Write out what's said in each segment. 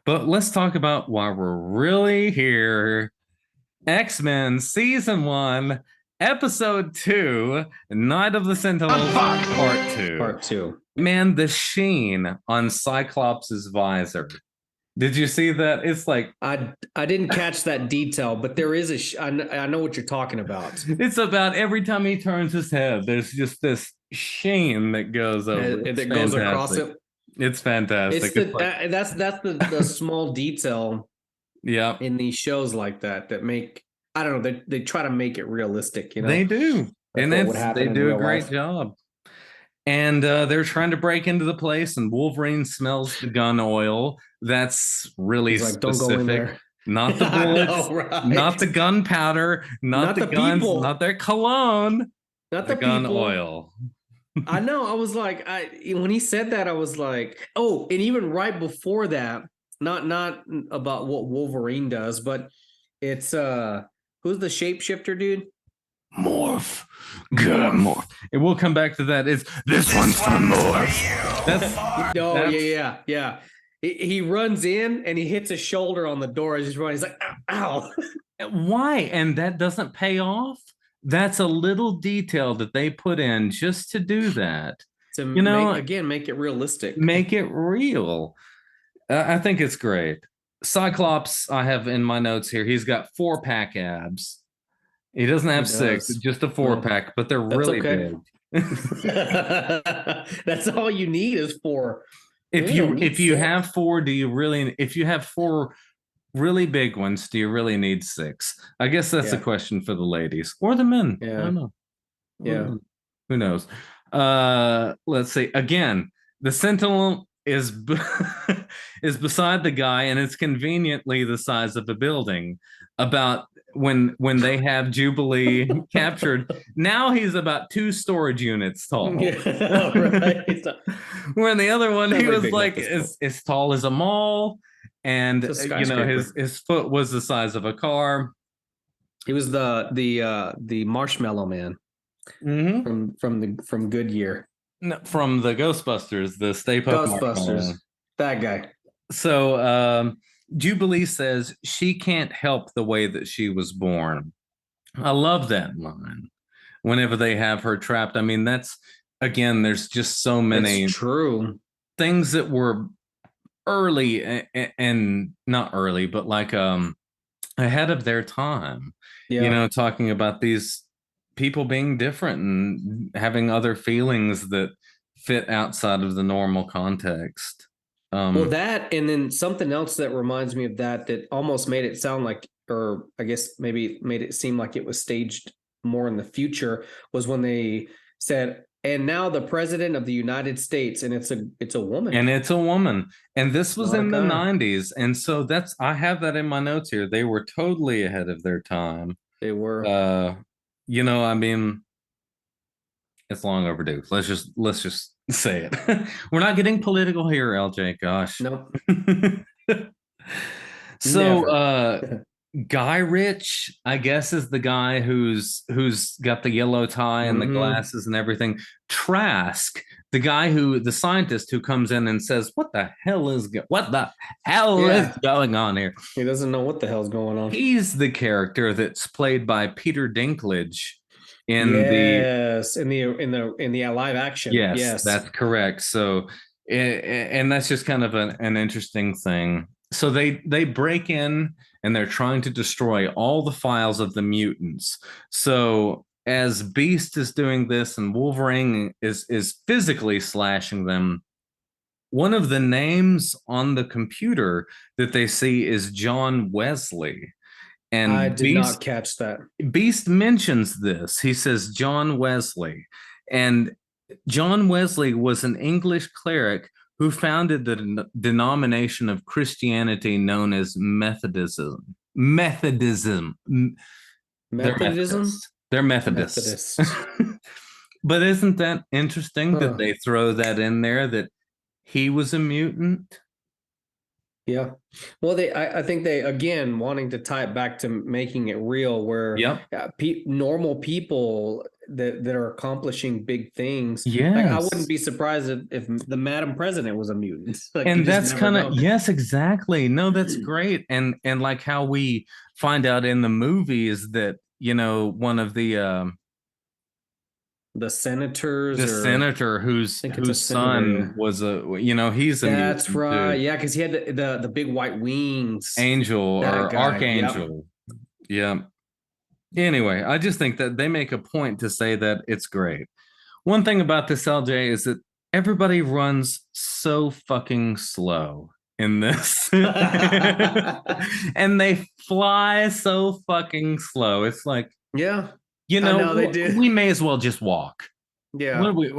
But let's talk about why we're really here. X-Men Season 1, Episode 2, Night of the Sentinels, Part 2. Part two. Man, the sheen on Cyclops' visor. Did you see that? It's like I didn't catch that detail, but there is I know what you're talking about. it's about every time he turns his head, there's just this sheen that goes over. It's That goes across fantastic. it. It's fantastic. It's that's the small detail Yeah, in these shows like that make, I don't know, they try to make it realistic, they do. That's And what would happen they in do a real great life. job. And they're trying to break into the place, and Wolverine smells the gun oil. That's really He's like, don't go in specific. there. Not the I bullets, know, right? not the gunpowder, not Not the the guns, people. not their cologne, Not the the gun people. oil. I know. I was like, when he said that, I was like, oh, and even right before that, not about what Wolverine does, but it's who's the shapeshifter dude? Morph. Good morph. And we'll come back to that. It's this one's for morph. Oh, yeah. He runs in and he hits his shoulder on the door as he's running. He's like, ow. Why? And that doesn't pay off. That's a little detail that they put in just to do that. To make it realistic. Make it real. I think it's great. Cyclops, I have in my notes here, he's got 4-pack abs. He doesn't have six, just a 4-pack, but they're really big. That's all you need is 4. If you have 4, if you have 4 really big ones, do you really need 6? I guess that's a question for the ladies or the men. Yeah. I don't know. Yeah. Who knows? Let's see. Again, the Sentinel is is beside the guy, and it's conveniently the size of a building. About when they have Jubilee captured, now he's about 2 storage units tall. Yeah, right. When the other one, he was like as tall as a mall, and his foot was the size of a car. He was the Marshmallow Man from Goodyear. No, from the Ghostbusters, the Stay Puft Ghostbusters. That guy. So Jubilee says she can't help the way that she was born. I love that line. Whenever they have her trapped, I mean, that's again, there's just so many true things that were early and not early, but like ahead of their time. Yeah. Talking about these people being different and having other feelings that fit outside of the normal context. Well, that, and then something else that reminds me of that almost made it sound like, or I guess maybe made it seem like it was staged more in the future, was when they said, and now the president of the United States, and it's a woman. And it's a woman. And this was in the 90s. And so I have that in my notes here. They were totally ahead of their time. They were. I mean, it's long overdue. Let's just say it. We're not getting political here, LJ. Gosh. Nope. So Guy Rich, I guess, is the guy who's got the yellow tie and the glasses and everything. Trask, the scientist who comes in and says, "What the hell is going on here?" He doesn't know what the hell's going on. He's the character that's played by Peter Dinklage in the live action. Yes, that's correct. So, and that's just kind of an interesting thing. So they break in and they're trying to destroy all the files of the mutants. So as Beast is doing this and Wolverine is physically slashing them, one of the names on the computer that they see is John Wesley. And I did not catch that. Beast mentions this. He says John Wesley. And John Wesley was an English cleric who founded the denomination of Christianity known as Methodism. Methodism. They're Methodists. But isn't that interesting that they throw that in there, that he was a mutant? Yeah. Well, I think they, again, wanting to tie it back to making it real, where Yep. normal people that are accomplishing big things. Like, I wouldn't Yes. be surprised if the Madam President was a mutant. Like, you And just that's never kind of, know. yes, exactly. No, that's great. And like how we find out in the movies that, one of The senators, the or senator I think it's a whose senator. son Yeah. was he's a That's mutant right. too. Yeah, because he had the big white wings. Angel That or guy. Yep. Archangel. Yeah. Anyway, I just think that they make a point to say that it's great. One thing about this LJ is that everybody runs so fucking slow in this. And they fly so fucking slow. It's like, Yeah, I know they do. we may as well just walk. What Yeah. do we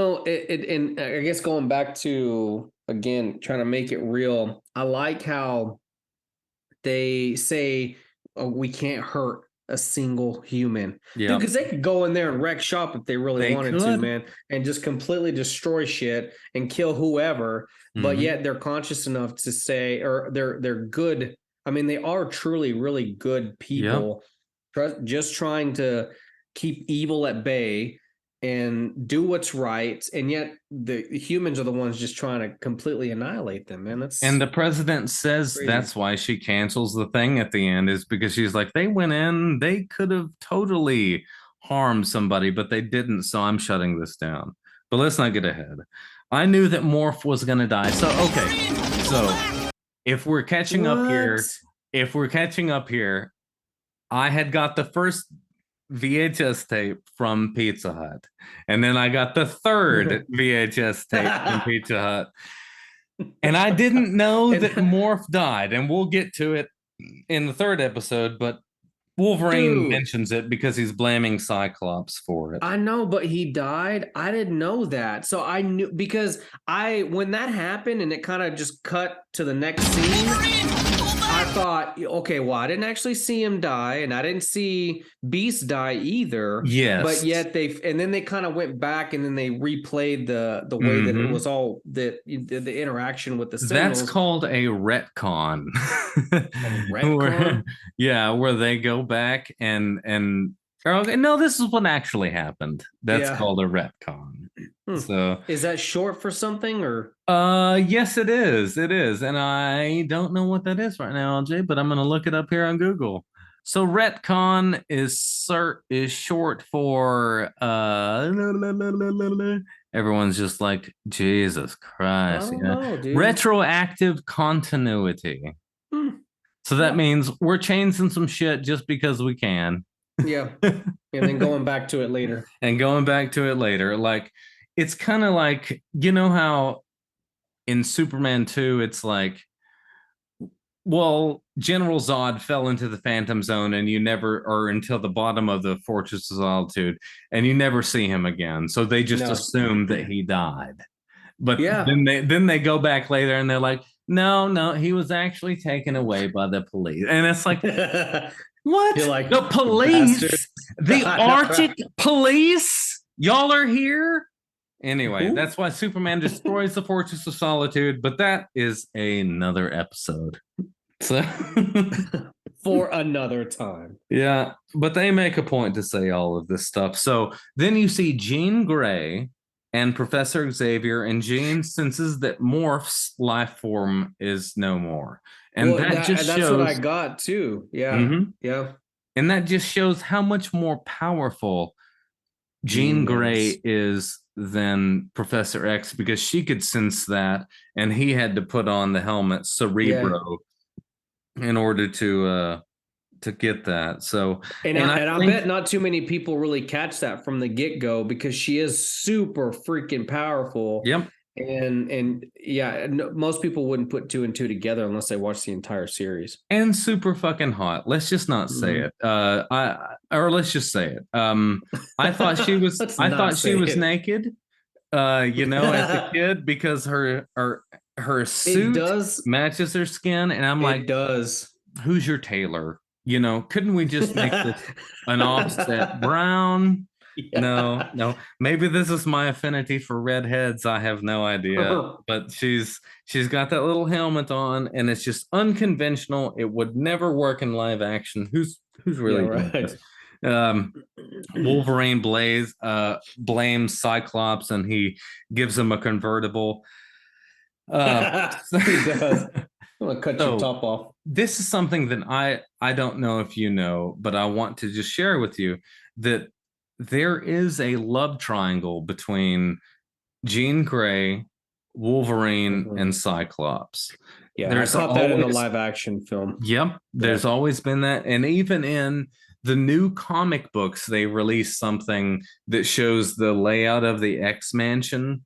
And and I guess going back to, again, trying to make it real, I like how they say, oh, we can't hurt a single human, dude, Yeah, because they could go in there and wreck shop if they really they wanted to, could. man, and just completely destroy shit and kill whoever. But Hmm. yet they're conscious enough to say, or they're good. I mean, they are truly really good Yep. people, just trying to keep evil at bay and do what's right, and yet the humans are the ones just trying to completely annihilate them, man. And That's the president says crazy. that's why she cancels the thing at the end, is because she's like, they went in, they could have totally harmed somebody, but they didn't. So I'm shutting this down. But let's not get ahead. I knew that Morph was going to die. So, okay. So if we're catching up What? here, I had got the first VHS tape from Pizza Hut. And then I got the third VHS tape from Pizza Hut. And I didn't know that Morph died, and we'll get to it in the third episode, but Wolverine Dude, mentions it because he's blaming Cyclops for it. I know, but he died. I didn't know that. So I knew, because when that happened and it kind of just cut to the next scene, I thought, okay, well, I didn't actually see him die, and I didn't see Beast die either. But Yes. yet and then they kind of went back and then they replayed the way that it Mm-hmm. was all the interaction with the That's Sentinels. called a retcon. A where, retcon. yeah, where they go back and okay, no, this is what actually happened. That's Yeah. called a retcon. Hmm. So Is that short for something, or? yes, it is. It is. And I don't know what that is right now, LJ, but I'm gonna look it up here on Google. So retcon is short for everyone's just like, Jesus I Christ, don't yeah. know, dude. Retroactive continuity. Hmm. So that Yeah. means we're changing some shit just because we can. Yeah. And then going back to it later. And going back to it later. Like, it's kind of like, how in Superman 2, it's like, well, General Zod fell into the Phantom Zone and you never, or until the bottom of the Fortress of Solitude, and you never see him again. So they just No. assume that he died. But Yeah. then they go back later and they're like, no, no, he was actually taken away by the police. And it's like, You're what? like, The you bastard. police? The Arctic police? Y'all are here? Anyway, Who? that's why Superman destroys the Fortress of Solitude, but that is another episode. So For another time. yeah, but they make a point to say all of this stuff. So then you see Jean Grey and Professor Xavier, and Jean senses that Morph's life form is no more. And Well, that just that's what I shows. got too. Yeah. Mhm. Yeah. And that just shows how much more powerful Jean Jean Grey is. is than Professor X, because she could sense that, and he had to put on the helmet Yeah. Cerebro in order to get that. So, And and I I bet think, not too many people really catch that from the get-go, because she is super freaking powerful. yep. And yeah, most people wouldn't put two and two together unless they watch the entire series. And super fucking hot. Let's just not say Mhm. it. Or let's just say it. I thought she was Let's I not thought she say was it. naked, as a kid, because her It suit does. matches her skin, and I'm like, It does. who's your tailor? Couldn't we just make this an offset brown? No. Maybe this is my affinity for redheads. I have no idea. But she's got that little helmet on, and it's just unconventional. It would never work in live action. Who's Yeah, really doing right. this? Um, Wolverine blames Cyclops, and he gives him a convertible. He does. I'm gonna cut your So top off. this is something that I don't know if you know, but I want to just share with you that there is a love triangle between Jean Grey, Wolverine, Mhm. and Cyclops. Yeah, I There's caught that in the always, live action film. yep, Yeah. there's always been that. And even in the new comic books, they released something that shows the layout of the X Mansion.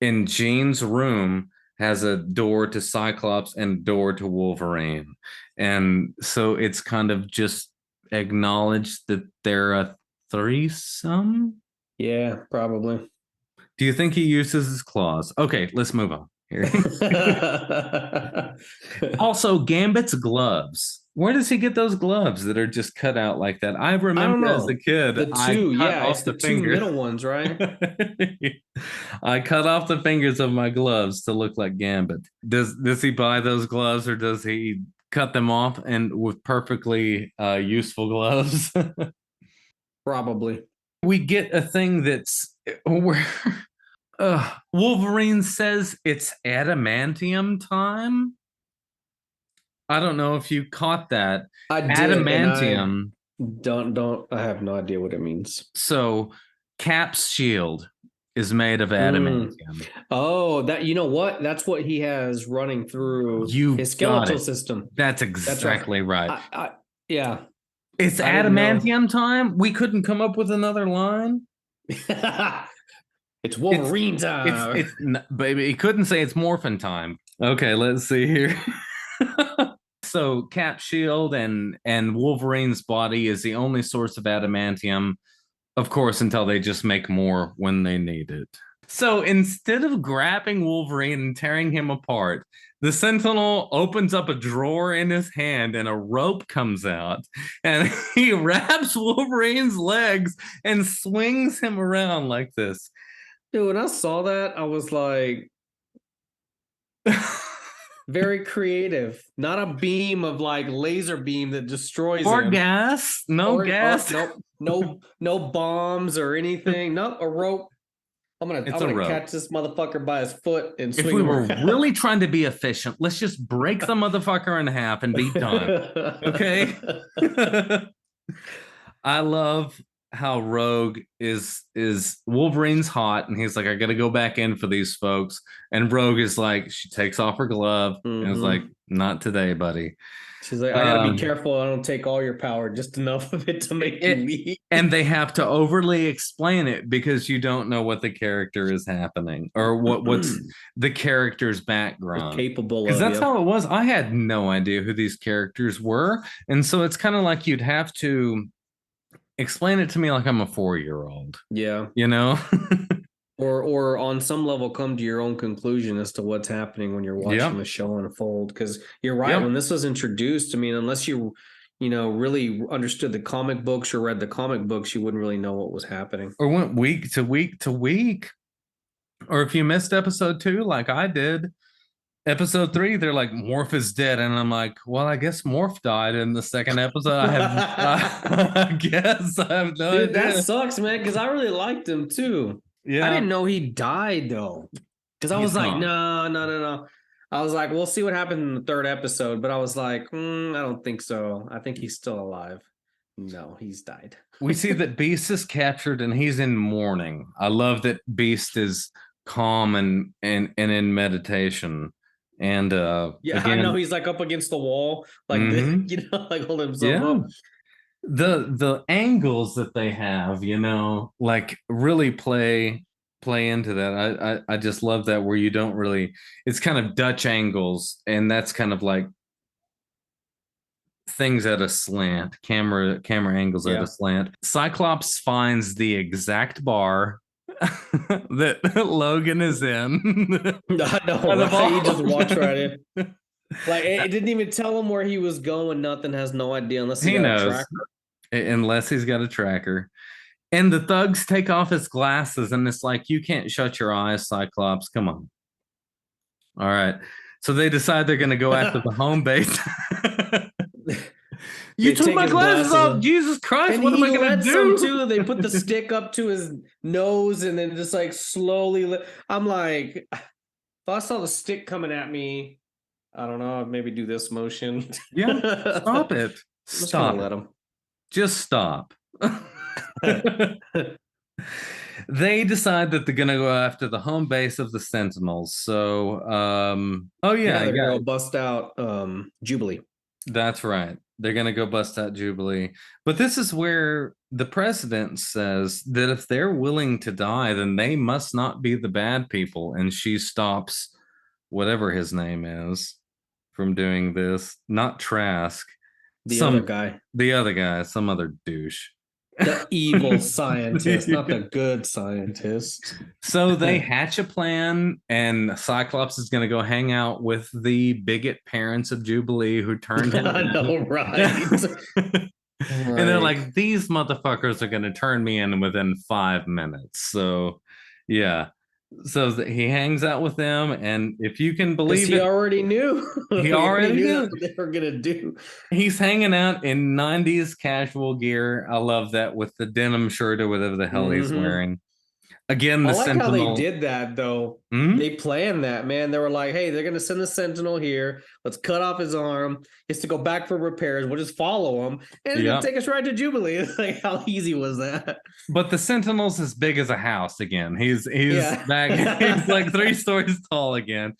In Jean's room has a door to Cyclops and door to Wolverine. And so it's kind of just acknowledged that they're a threesome. Yeah, probably. Do you think he uses his claws? Okay, let's move on here. Also, Gambit's gloves. Where does he get those gloves that are just cut out like that? I I don't remember as a know. kid, The I two, cut yeah, it's off the the two fingers. middle ones, right? I cut off the fingers of my gloves to look like Gambit. Does he buy those gloves, or does he cut them off and with perfectly useful gloves? Probably. We get a thing that's where Wolverine says it's adamantium time. I don't know if you caught that. I did, and I Adamantium. don't I have no idea what it means. So Cap's shield is made of Mm. adamantium. Oh, that you know what? That's what he has running through You his got skeletal it. system. That's That's right. exactly right. Yeah, It's I didn't know. adamantium time. We couldn't come up with another line. It's It's Wolverine time. baby. He couldn't say it's morphin time. Okay, let's see here. So Cap shield and Wolverine's body is the only source of adamantium, of course, until they just make more when they need it. So instead of grabbing Wolverine and tearing him apart, the Sentinel opens up a drawer in his hand and a rope comes out and he wraps Wolverine's legs and swings him around like this. Dude, when I saw that, I was like, very creative. Not a beam of like laser beam that destroys Or him. gas. No Or gas. nope, no bombs or anything. Nope, a rope. I'm It's a gonna rope. catch this motherfucker by his foot and If swing we him were around. really trying to be efficient, let's just break the motherfucker in half and be done. Okay. I love how Rogue is Wolverine's hot and he's like, I gotta go back in for these folks. And Rogue is like, she takes off her glove and is like, Mhm. not today, buddy. She's like, I gotta be Um, careful. I don't take all your power, just enough of it to make you it, weak. and they have to overly explain it because you don't know what the character is happening or what's the character's It's background. capable Because of that's you. how it was. I had no idea who these characters were. And so it's kind of like you'd have to explain it to me like I'm a 4-year-old, Yeah. you know? Or on some level come to your own conclusion as to what's happening when you're watching Yep. the show unfold. Because you're right, Yep. when this was introduced, I mean, unless you know, really understood the comic books or read the comic books, you wouldn't really know what was happening. Or went week to week to week. Or if you missed episode 2, like I did, episode 3, they're like, Morph is dead. And I'm like, well, I guess Morph died in the second episode. I guess I have no Dude, that idea. sucks, man, because I really liked him too. I Yeah. didn't know he died though. Because I He's was like, gone. no. I was like, we'll see what happened in the third episode. But I was like, I don't think so. I think he's still alive. No, he's died. We see that Beast is captured and he's in mourning. I love that Beast is calm and in meditation. And Yeah, I know again, he's like up against the wall, like mhm, you know, like holding himself yeah. up. The angles that they have, like really play into that. I just love that where you don't really, it's kind of Dutch angles, and that's kind of like things at a slant, camera angles at a Yeah. slant. Cyclops finds the exact bar that Logan is in. I know, Out of right? He all. just walks right in. Like it didn't even tell him where he was going. Nothing, has no idea unless he He got a knows, tracker. unless he's got a tracker. And the thugs take off his glasses, and it's like, you can't shut your eyes, Cyclops. Come on. All right. So they decide they're going to go after the home base. You They took take my his glasses glasses off. off. Jesus Christ. And What am he I going to lets them do? too. They put the stick up to his nose and then just like slowly. I'm like, if I saw the stick coming at me, I don't know, I'd maybe do this motion. Yeah. Stop it. I'm just gonna Stop. let him. Just stop. They decide that they're gonna go after the home base of the Sentinels. So, oh Yeah, yeah, they're yeah, gonna go bust out Jubilee. that's right. They're gonna go bust out Jubilee. But this is where the president says that if they're willing to die, then they must not be the bad people. And she stops whatever his name is from doing this. Not Trask. The other Some guy, the other guy, some other douche. the evil scientist, not the good scientist. So they hatch a plan, and Cyclops is going to go hang out with the bigot parents of Jubilee who turned him I in. know, right? And they're like, these motherfuckers are going to turn me in within 5 minutes. So, yeah. So he hangs out with them, and if you can because believe he it, already knew. he He already already knew knew. that's what they were gonna do. He's hanging out in 90's casual gear. I love that, with the denim shirt or whatever the hell he's Hmm. wearing. Again, I the like how they Sentinel. did that though. Hmm? They planned that, man. They were like, "Hey, they're gonna send the Sentinel here. Let's cut off his arm. He has to go back for repairs. We'll just follow him, and it's gonna Yeah. take us right to Jubilee." It's like, how easy was that? But the Sentinel's as big as a house again. He's Yeah. back. He's like 3 stories tall again.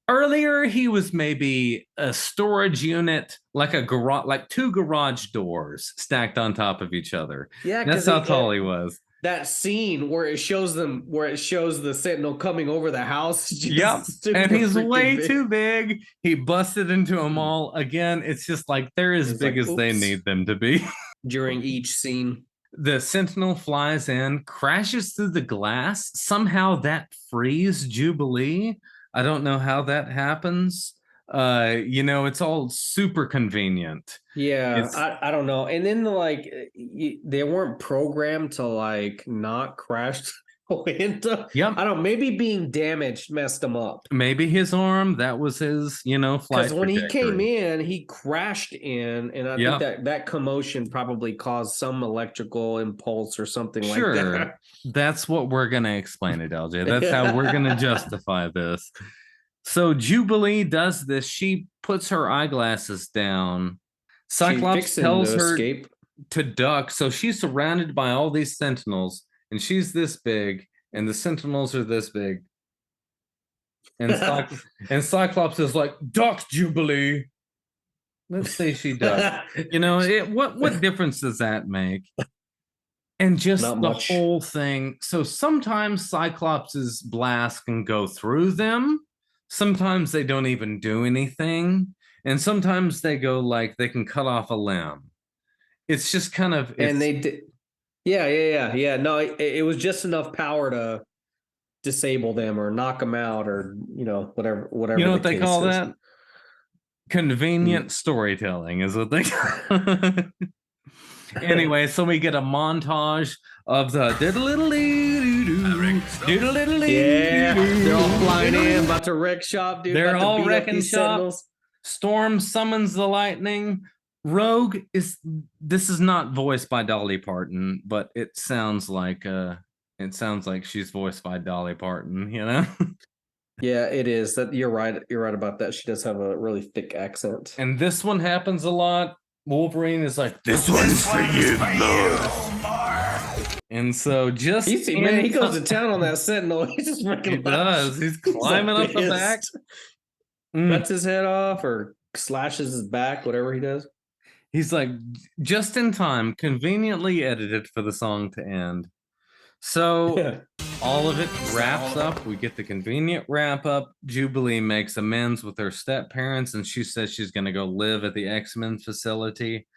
Earlier, he was maybe a storage unit, like a garage, like 2 garage doors stacked on top of each other. Yeah, That's because how tall he was. that scene where it shows them, where it shows the Sentinel coming over the house, is Yep. just And super he's freaking way big. too big. He busted into a mall again. It's just like they're as It's big like, as they oops, need them to be. during each scene. The Sentinel flies in, crashes through the glass. Somehow that frees Jubilee. I don't know how that happens. It's all super convenient. Yeah, It's I don't know. And then they weren't programmed to like not crash into. Yep. I don't know. Maybe being damaged messed them up. Maybe his arm, that was his, Because flight when he came trajectory. in, he crashed in, and I think Yep. that commotion probably caused some electrical impulse or something like Sure. that. That's what we're gonna explain it, LJ. That's how we're gonna justify this. So Jubilee does this. She puts her eyeglasses down. She Cyclops fixed him tells to her escape. to duck. So she's surrounded by all these sentinels, and she's this big, and the sentinels are this big. And, and Cyclops is like, duck, Jubilee. Let's say she ducked. What difference does that make? And just Not the much. whole thing. So sometimes Cyclops's blast can go through them. Sometimes they don't even do anything. And sometimes they go like they can cut off a limb. It's just kind of And it's they did. Yeah. No, it was just enough power to disable them or knock them out, or whatever you know the what they case call is. that? Convenient storytelling is what they call it. Anyway, so we get a montage of the Yeah, they're all flying in, about to wreck shop, dude. They're About to all beat up wrecking these shop. Sentinels. Storm summons the lightning. Rogue is this is not voiced by Dolly Parton, but it sounds like she's voiced by Dolly Parton, Yeah, it is. That you're right. You're right about that. She does have a really thick accent. And this one happens a lot. Wolverine is like, this one's for you, Lord. And so just Man, he goes to town on that Sentinel. He's just freaking. He does. He's climbing up the back. Cuts his head off or slashes his back, whatever he does. He's like, just in time, conveniently edited for the song to end. So all of it wraps up. We get the convenient wrap up. Jubilee makes amends with her step parents, and she says she's going to go live at the X-Men facility.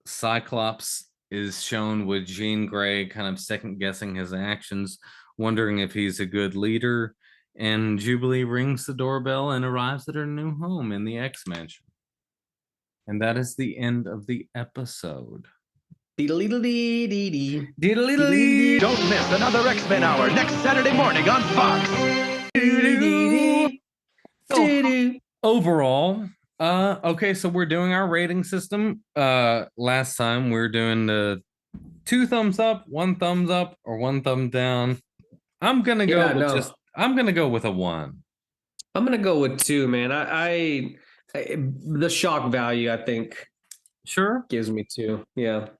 Cyclops is shown with Jean Grey kind of second guessing his actions, wondering if he's a good leader. And Jubilee rings the doorbell and arrives at her new home in the X Mansion. And that is the end of the episode. Dee-dee-dee-dee-dee. Diddly-dee. Don't miss another X-Men Hour next Saturday morning on Fox. Dee-dee-dee-dee. So, Dee-dee. overall, okay, so we're doing our rating system. Last time we were doing the 2 thumbs up, 1 thumbs up, or 1 thumb down. I'm gonna go Yeah, with no. I'm gonna go with a 1. I'm gonna go with 2, man. I the shock value, I think, Sure. gives me 2. Yeah.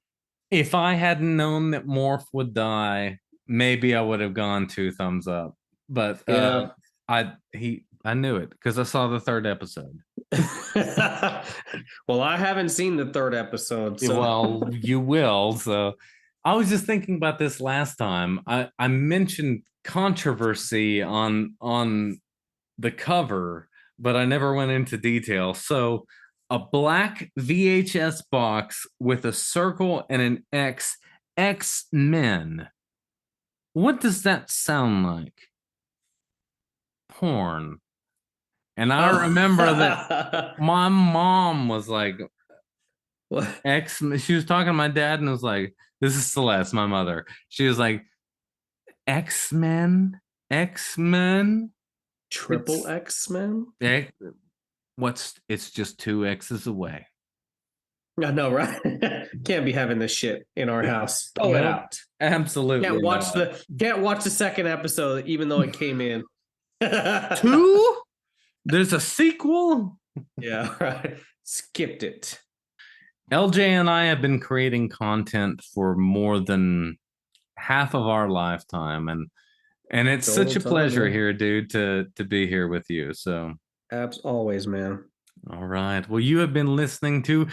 If I hadn't known that Morph would die, maybe I would have gone 2 thumbs up. But Yeah. I knew it because I saw the 3rd episode. Well, I haven't seen the 3rd episode, so Well, you will. So I was just thinking about this last time. I mentioned controversy on the cover, but I never went into detail. So a black VHS box with a circle and an X, X-Men. What does that sound like? Porn. And I remember that my mom was like, What? X, she was talking to my dad and was like, this is Celeste, my mother. She was like, X-Men? X-Men? Triple X-Men? It's just 2 X's away. I know, right? Can't be having this shit in our house. Throw it Nope. out. Absolutely. Can't watch not. the 2nd episode, even though it came in. 2? There's a sequel? Yeah, right. Skipped it. LJ and I have been creating content for more than half of our lifetime, and it's such a pleasure here, dude, to be here with you. So Abs always, man. all right. Well, you have been listening to